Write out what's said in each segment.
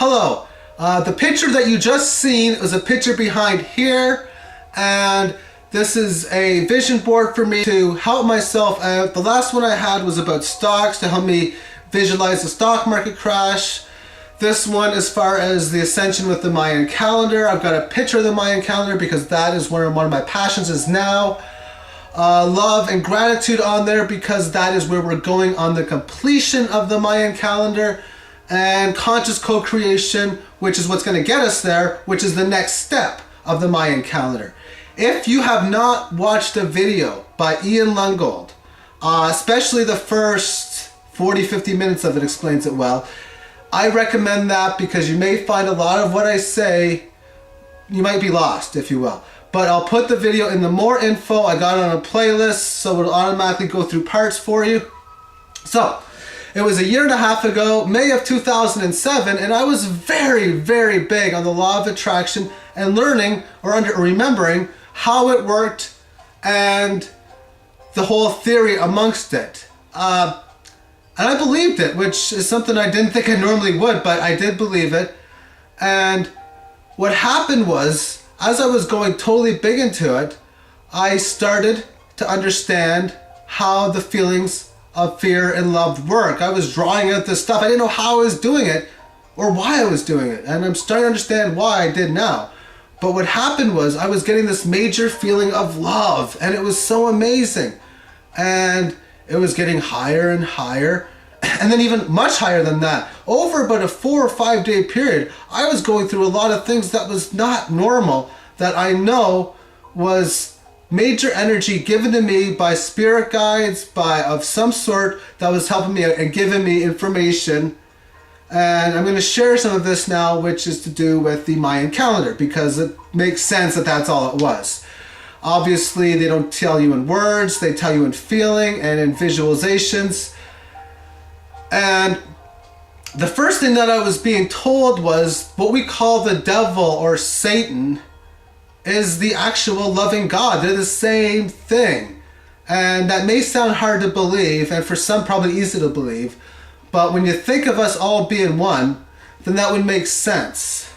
Hello. The picture that you just seen is a picture behind here, and this is a vision board for me to help myself out. The last one I had was about stocks to help me visualize the stock market crash. This one, as far as the ascension with the Mayan calendar, I've got a picture of the Mayan calendar because that is where one of my passions is now. Love and gratitude on there because that is where we're going on the completion of the Mayan calendar. And conscious co-creation, which is what's going to get us there, which is the next step of the Mayan calendar. If you have not watched a video by Ian Lungold, especially the first 40-50 minutes of it explains it well, I recommend that because you may find a lot of what I say, you might be lost, if you will. But I'll put the video in the more info. I got it on a playlist, so it'll automatically go through parts for you. So, it was a year and a half ago, May of 2007, and I was very, very big on the law of attraction and learning or remembering how it worked and the whole theory amongst it. And I believed it, which is something I didn't think I normally would, but I did believe it. And what happened was, as I was going totally big into it, I started to understand how the feelings of fear and love work. I was drawing out this stuff. I didn't know how I was doing it or why I was doing it. And I'm starting to understand why I did now. But what happened was I was getting this major feeling of love, and it was so amazing. And it was getting higher and higher, and then even much higher than that. Over about a 4 or 5 day period, I was going through a lot of things that was not normal, that I know was major energy given to me by spirit guides, of some sort, that was helping me and giving me information. And I'm going to share some of this now, which is to do with the Mayan calendar, because it makes sense that that's all it was. Obviously, they don't tell you in words, they tell you in feeling and in visualizations. And the first thing that I was being told was what we call the devil or Satan is the actual loving God. They're the same thing. And that may sound hard to believe, and for some probably easy to believe, but when you think of us all being one, then that would make sense.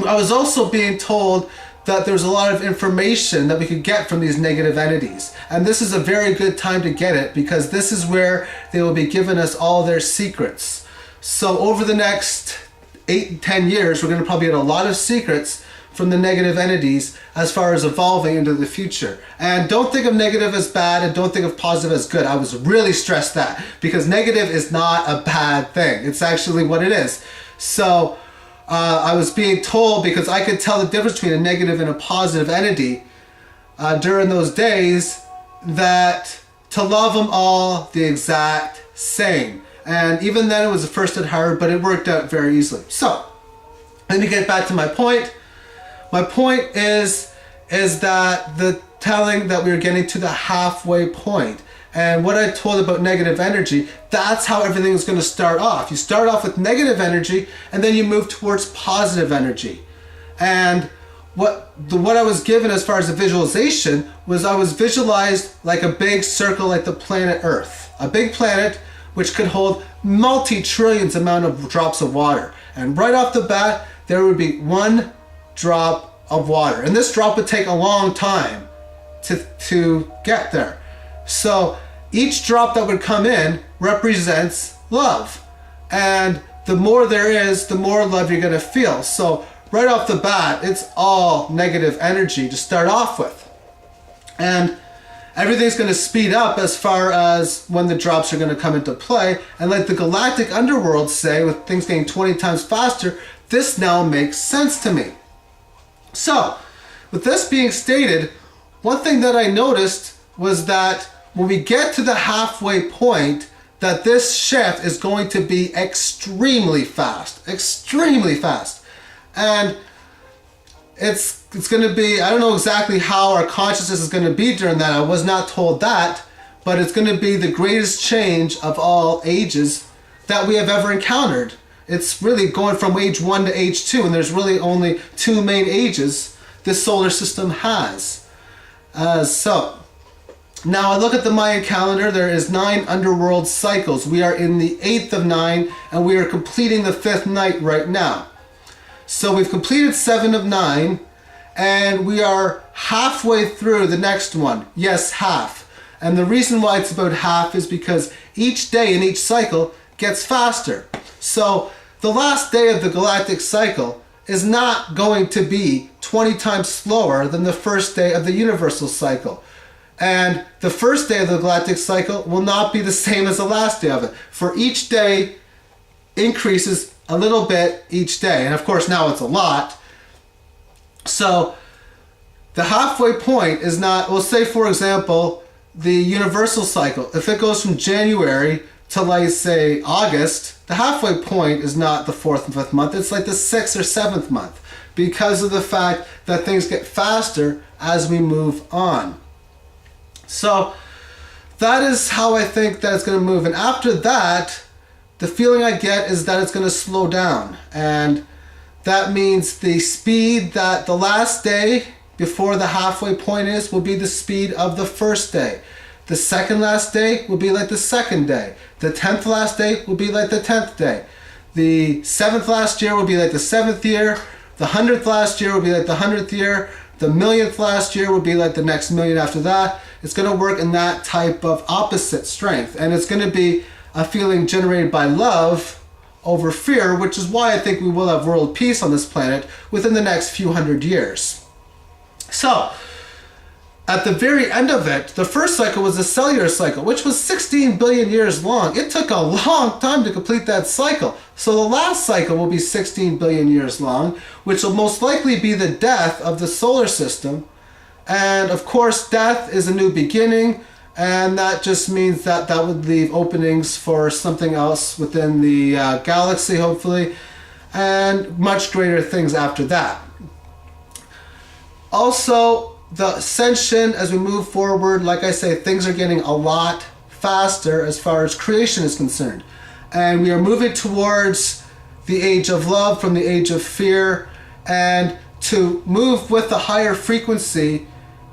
I was also being told that there's a lot of information that we could get from these negative entities. And this is a very good time to get it, because this is where they will be giving us all their secrets. So over the next 8 to 10 years, we're going to probably get a lot of secrets from the negative entities as far as evolving into the future. And don't think of negative as bad, and don't think of positive as good. I was really stressed that, because negative is not a bad thing. It's actually what it is. So I was being told, because I could tell the difference between a negative and a positive entity during those days, that to love them all the exact same. And even then it was the first hit hard, but it worked out very easily. So let me get back to my point. My point is that the telling that we were getting to the halfway point. And what I told about negative energy, that's how everything is going to start off. You start off with negative energy, and then you move towards positive energy. And what I was given as far as the visualization was, I was visualized like a big circle, like the planet Earth. A big planet which could hold multi-trillions amount of drops of water. And right off the bat, there would be one drop of water. And this drop would take a long time to get there. So each drop that would come in represents love. And the more there is, the more love you're going to feel. So right off the bat, it's all negative energy to start off with. And everything's going to speed up as far as when the drops are going to come into play. And like the galactic underworld say, with things getting 20 times faster, this now makes sense to me. So, with this being stated, one thing that I noticed was that when we get to the halfway point, that this shift is going to be extremely fast. Extremely fast. And it's going to be, I don't know exactly how our consciousness is going to be during that. I was not told that, but it's going to be the greatest change of all ages that we have ever encountered. It's really going from age 1 to age 2, and there's really only 2 main ages this solar system has. So Now I look at the Mayan calendar, there is 9 underworld cycles. We are in the 8th of 9, and we are completing the 5th night right now. So we've completed 7 of 9, and we are halfway through the next one. Yes, half. And the reason why it's about half is because each day in each cycle gets faster. So the last day of the galactic cycle is not going to be 20 times slower than the first day of the universal cycle. And the first day of the galactic cycle will not be the same as the last day of it. For each day increases a little bit each day. And of course now it's a lot. So the halfway point is not, we'll say for example, the universal cycle. If it goes from January to like say August, the halfway point is not the 4th and 5th month. It's like the 6th or 7th month because of the fact that things get faster as we move on. So that is how I think that it's going to move. And after that, the feeling I get is that it's going to slow down. And that means the speed that the last day before the halfway point is will be the speed of the first day. The second last day will be like the second day. The 10th last day will be like the 10th day. The 7th last year will be like the 7th year. The 100th last year will be like the 100th year. The 1,000,000th last year will be like the next 1,000,000 after that. It's going to work in that type of opposite strength. And it's going to be a feeling generated by love over fear, which is why I think we will have world peace on this planet within the next few hundred years. So, at the very end of it, the first cycle was a cellular cycle, which was 16 billion years long. It took a long time to complete that cycle. So the last cycle will be 16 billion years long, which will most likely be the death of the solar system. And of course, death is a new beginning, and that just means that that would leave openings for something else within the galaxy, hopefully, and much greater things after that. Also, the ascension, as we move forward, like I say, things are getting a lot faster as far as creation is concerned. And we are moving towards the age of love from the age of fear. And to move with the higher frequency,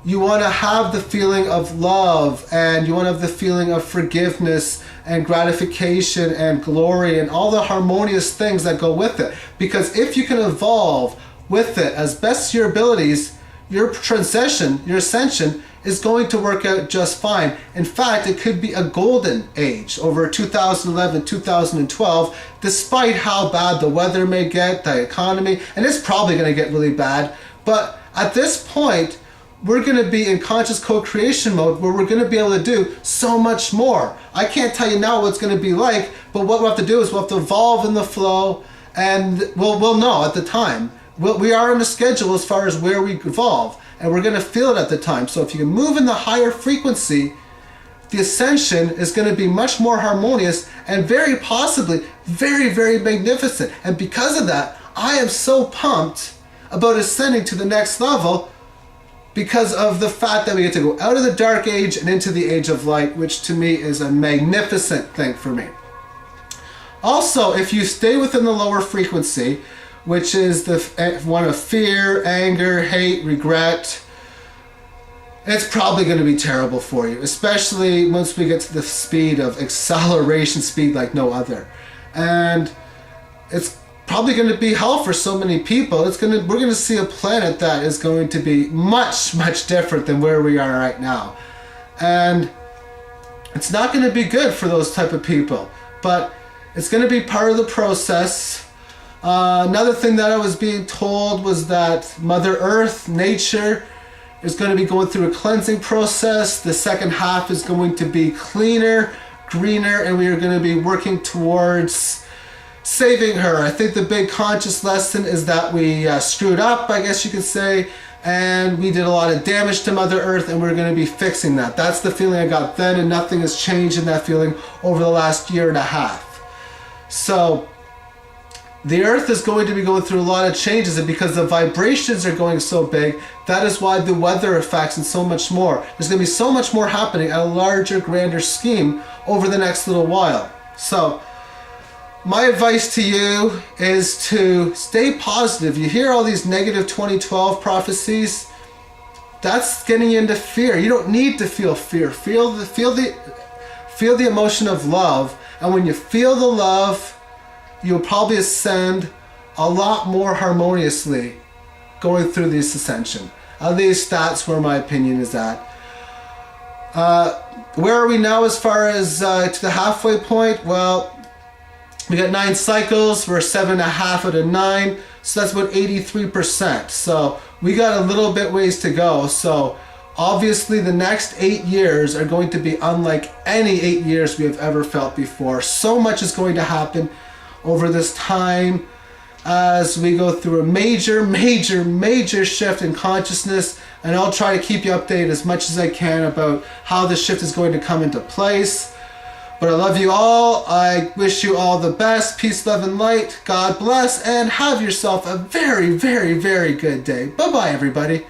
you want to have the feeling of love, and you want to have the feeling of forgiveness and gratification and glory and all the harmonious things that go with it. Because if you can evolve with it as best your abilities, your transition, your ascension is going to work out just fine. In fact, it could be a golden age over 2011, 2012, despite how bad the weather may get, the economy, and it's probably going to get really bad. But at this point, we're going to be in conscious co-creation mode where we're going to be able to do so much more. I can't tell you now what it's going to be like, but what we'll have to do is we'll have to evolve in the flow, and we'll know at the time. We are on a schedule as far as where we evolve, and we're going to feel it at the time. So if you can move in the higher frequency, the ascension is going to be much more harmonious and very possibly very, very magnificent. And because of that, I am so pumped about ascending to the next level because of the fact that we get to go out of the dark age and into the age of light, which to me is a magnificent thing for me. Also, if you stay within the lower frequency, which is the one of fear, anger, hate, regret, it's probably going to be terrible for you, especially once we get to the speed of acceleration speed like no other. And it's probably going to be hell for so many people. We're going to see a planet that is going to be much, much different than where we are right now. And it's not going to be good for those type of people, but it's going to be part of the process. Another thing that I was being told was that Mother Earth, nature, is going to be going through a cleansing process. The second half is going to be cleaner, greener, and we are going to be working towards saving her. I think the big conscious lesson is that we screwed up, I guess you could say, and we did a lot of damage to Mother Earth, and we're going to be fixing that. That's the feeling I got then, and nothing has changed in that feeling over the last year and a half. So the Earth is going to be going through a lot of changes, and because the vibrations are going so big, that is why the weather effects and so much more. There's going to be so much more happening at a larger, grander scheme over the next little while. So my advice to you is to stay positive. You hear all these negative 2012 prophecies. that's getting into fear. You don't need to feel fear. Feel the emotion of love, and when you feel the love, you'll probably ascend a lot more harmoniously going through this ascension. At least that's where my opinion is at. Where are we now as far as to the halfway point? Well, we got 9 cycles. We're 7.5 out of 9. So that's about 83%. So we got a little bit ways to go. So obviously the next 8 years are going to be unlike any 8 years we have ever felt before. So much is going to happen over this time as we go through a major shift in consciousness, and I'll try to keep you updated as much as I can about how the shift is going to come into place. But I love you all. I wish you all the best. Peace, love, and light. God bless, and have yourself a very, very, very good day. Bye-bye, everybody.